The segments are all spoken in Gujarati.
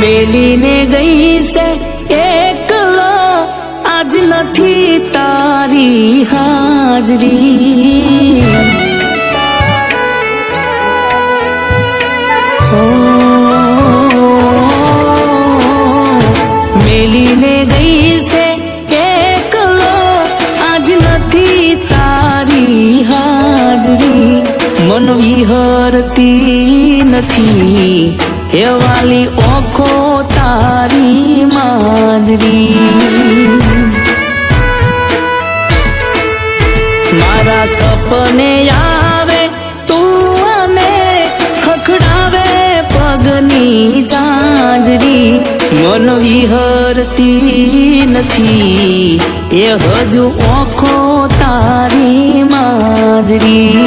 મેલીને ગઈ છે એકલો, આજ નથી તારી હાજરી. મેલીને ગઈ છે એકલો, આજ નથી તારી હાજરી. મન વિહરતી નથી હે વાલી ઓખો તારી માંજરી. મારા સપને આવે તું અને ખખડાવે પગની ઝાંઝરી. મન વિહરતી નથી એ હજુ ઓખો તારી માંજરી.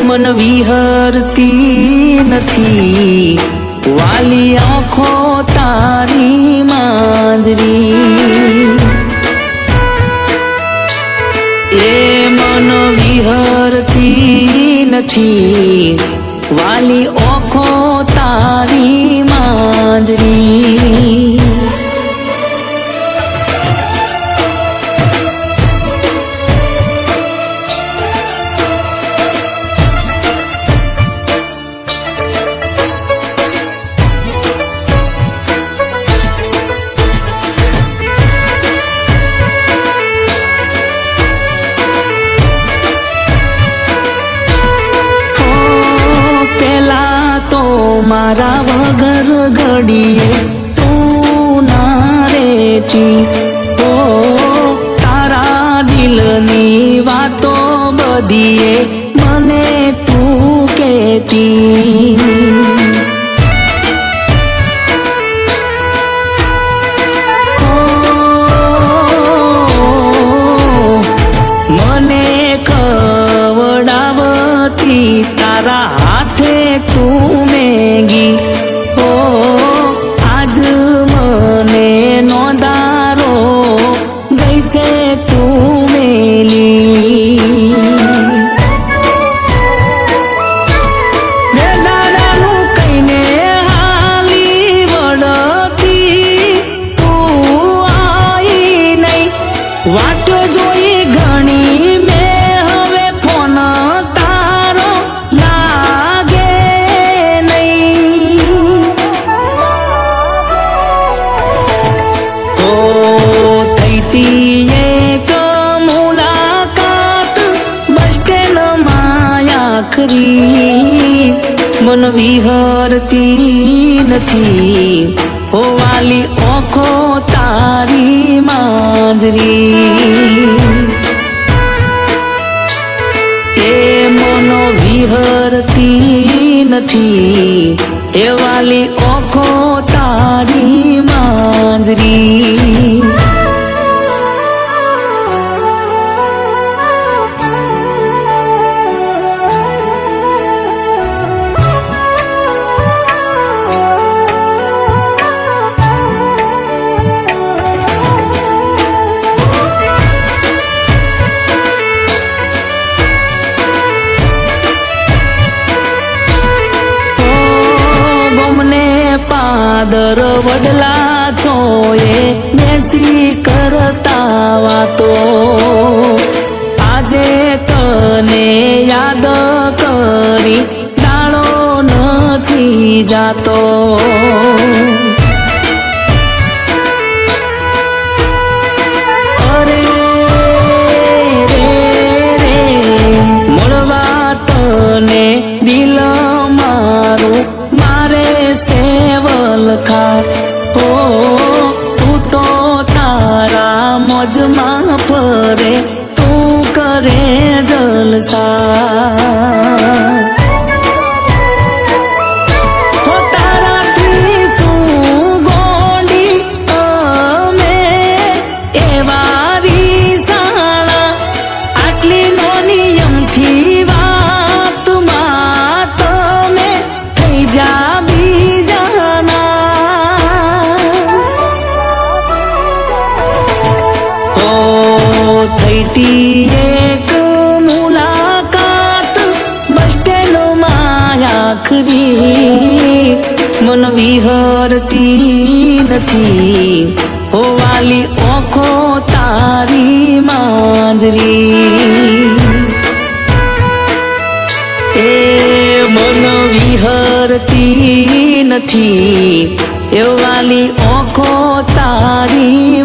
મન વિહરતી નથી વાલી આંખો તારી માંજરી. એ મન વિહરતી નથી વાલી આંખો તારી માંજરી. મારા વગર ઘડીએ તું ના રેતી. ઓ તારા દિલની વાતો બધીએ મને તું કહેતી. મને ખવડાવતી તારા હાથે તું મેગી. ઓ આજ મને નોંધારો ગઈ છે તું મેલી. દાદાનું કઈને હાલી વળતી તું આઈ નહીં. વાટો જોઈ ઘણી મેં હવે ફોન તારો લાગે નહીં. ઓ થઈતી એક મુલાકાત બસ સ્ટેન્ડમાં આખરી. મન વિહરતી નથી ઓ વાલી ઓખો તારી માંજરી. એ મનો વિહરતી નથી એ વાલી ઓખો તારી માંજરી. પાદર વડલા છોએ બેસી કરતા વાતો. આજે તને યાદ કરી દાડો નથી જાતો. અરે રે રે મળવા તને દિલ મારું મારે સેવલખા. ઓ તું તો તારા મોજમાં ફરે તું કરે જલસા. હતી એક મુલાકાત બસ સ્ટેન્ડનો માયાખરી મન વિહરતી નથી ઓ વાલી ઓખો તારી માંજરી એ મન વિહરતી નથી એ વાલી ઓખો તારી